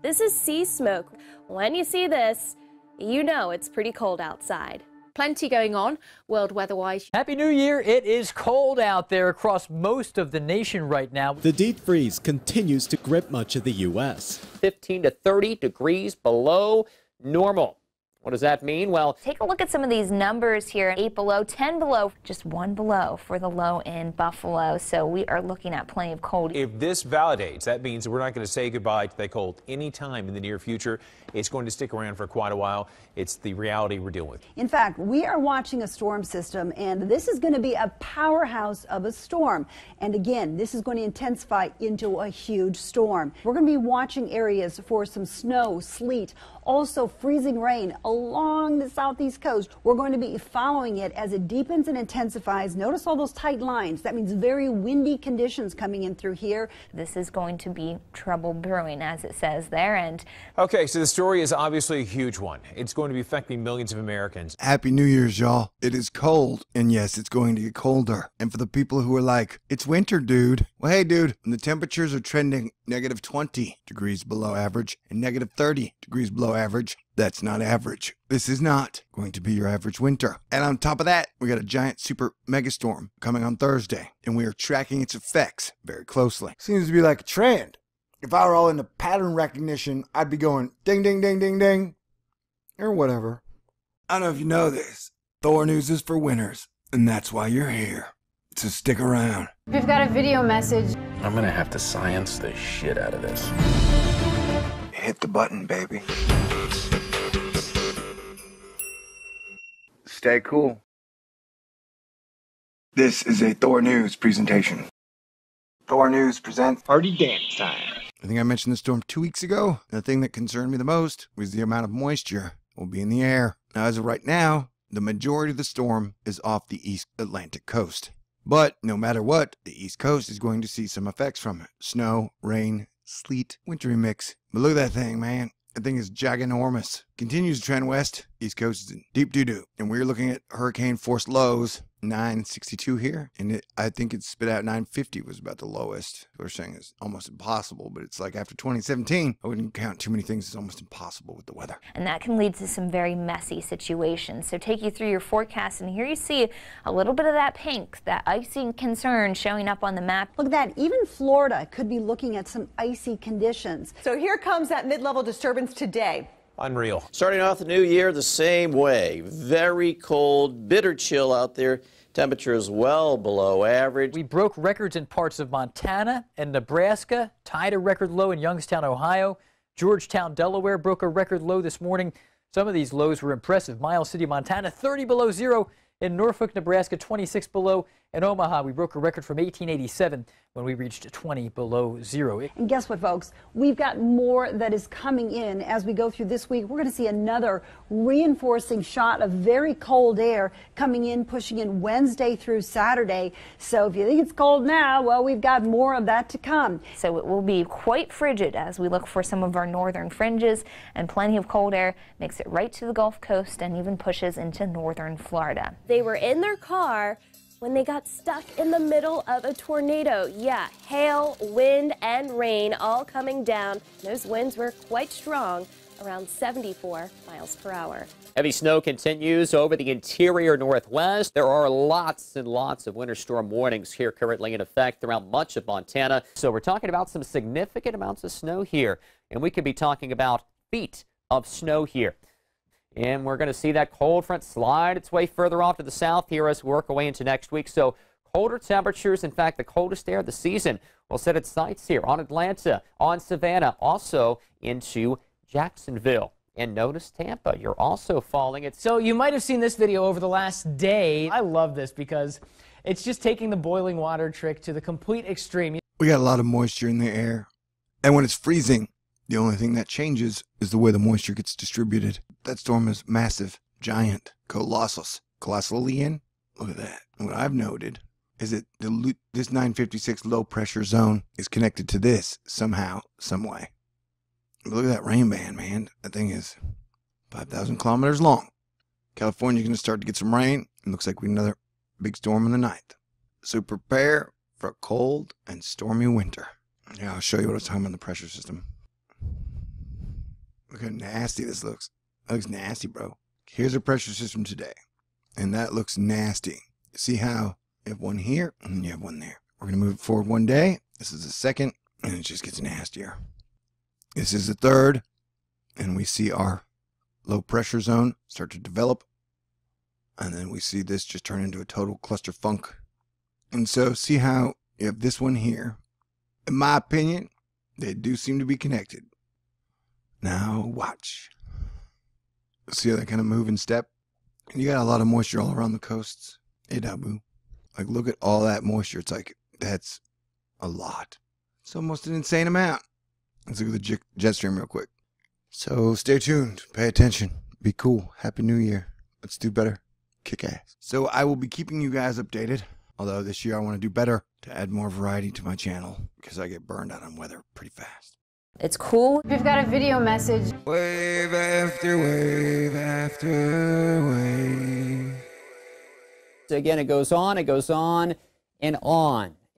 This is sea smoke. When you see this, you know it's pretty cold outside. Plenty going on world weather-wise. Happy New Year. It is cold out there across most of the nation right now. The deep freeze continues to grip much of the U.S. 15 to 30 degrees below normal. What does that mean? Well, take a look at some of these numbers here. 8 below, 10 below, just 1 below for the low in Buffalo. So we are looking at plenty of cold. If this validates, that means we're not going to say goodbye to that cold anytime in the near future. It's going to stick around for quite a while. It's the reality we're dealing with. In fact, we are watching a storm system, and this is going to be a powerhouse of a storm. And again, this is going to intensify into a huge storm. We're going to be watching areas for some snow, sleet, also freezing rain along the southeast coast. We're going to be following it as it deepens and intensifies. Notice all those tight lines. That means very windy conditions coming in through here. This is going to be trouble brewing, as it says there. And okay, so the story is obviously a huge one. It's going to be affecting millions of Americans. Happy New Year's, y'all. It is cold, and yes, it's going to get colder. And for the people who are like, it's winter, dude. Well, hey, dude, when the temperatures are trending negative 20 degrees below average and negative 30 degrees below average, that's not average. This is not going to be your average winter. And on top of that, we got a giant super megastorm coming on Thursday, and we are tracking its effects very closely. Seems to be like a trend. If I were all into pattern recognition, I'd be going ding, ding, ding, ding, ding, or whatever. I don't know if you know this. THORNEWS is for winners, and that's why you're here. So stick around. We've got a video message. I'm gonna have to science the shit out of this. Hit the button, baby. Stay cool. This is a THORNEWS presentation. THORNEWS presents Party Dance Time. I think I mentioned this storm 2 weeks ago. The thing that concerned me the most was the amount of moisture will be in the air. Now, as of right now, the majority of the storm is off the East Atlantic coast. But no matter what, the East Coast is going to see some effects from it. Snow, rain, sleet, wintry mix. But look at that thing, man. That thing is giganormous. Continues to trend west. East Coast is in deep doo-doo. And we're looking at hurricane force lows. 962 here, and I think it spit out 950 was about the lowest. We're saying it's almost impossible, but it's like after 2017, I wouldn't count too many things as almost impossible with the weather. And that can lead to some very messy situations. So take you through your forecast, and here you see a little bit of that pink, that icy concern showing up on the map. Look at that, even Florida could be looking at some icy conditions. So here comes that mid-level disturbance today. Unreal. Starting off the new year the same way. Very cold, bitter chill out there. Temperatures well below average. We broke records in parts of Montana and Nebraska, tied a record low in Youngstown, Ohio. Georgetown, Delaware broke a record low this morning. Some of these lows were impressive. Miles City, Montana, 30 below zero. In Norfolk, Nebraska, 26 below. In Omaha, we broke a record from 1887 when we reached 20 below zero. And guess what, folks? We've got more that is coming in as we go through this week. We're going to see another reinforcing shot of very cold air coming in, pushing in Wednesday through Saturday. So if you think it's cold now, well, we've got more of that to come. So it will be quite frigid as we look for some of our northern fringes, and plenty of cold air makes it right to the Gulf Coast and even pushes into northern Florida. They were in their car when they got stuck in the middle of a tornado. Yeah, hail, wind, and rain all coming down. Those winds were quite strong, around 74 miles per hour. heavy snow continues over the interior northwest. There are lots and lots of winter storm warnings here currently in effect throughout much of Montana. So we're talking about some significant amounts of snow here, and we could be talking about feet of snow here. And we're going to see that cold front slide its way further off to the south here as we work our way into next week. So colder temperatures, in fact, the coldest air of the season will set its sights here on Atlanta, on Savannah, also into Jacksonville. And notice Tampa, you're also falling. So you might have seen this video over the last day. I love this because it's just taking the boiling water trick to the complete extreme. We got a lot of moisture in the air. And when it's freezing, the only thing that changes is the way the moisture gets distributed. That storm is massive, giant, colossal. Colossalian? Look at that. And what I've noted is that this 956 low pressure zone is connected to this somehow, some way. Look at that rain band, man. That thing is 5,000 kilometers long. California's going to start to get some rain. It looks like we have another big storm in the night. So prepare for a cold and stormy winter. Yeah, I'll show you what I was talking about in the pressure system. Look how nasty this looks. That looks nasty, bro. Here's our pressure system today. And that looks nasty. See how you have one here and then you have one there. We're going to move it forward one day. This is the second, and it just gets nastier. This is the third, and we see our low pressure zone start to develop. And then we see this just turn into a total cluster funk. And so see how you have this one here. In my opinion, they do seem to be connected. Now watch. See how they kind of move in step? You got a lot of moisture all around the coasts. Hey, Dabu. Like, look at all that moisture. It's like, that's a lot. It's almost an insane amount. Let's look at the jet stream real quick. So stay tuned. Pay attention. Be cool. Happy New Year. Let's do better. Kick ass. So I will be keeping you guys updated. Although this year I want to do better to add more variety to my channel because I get burned out on weather pretty fast. It's cool. We've got a video message. Wave after wave after wave. Again, it goes on and on.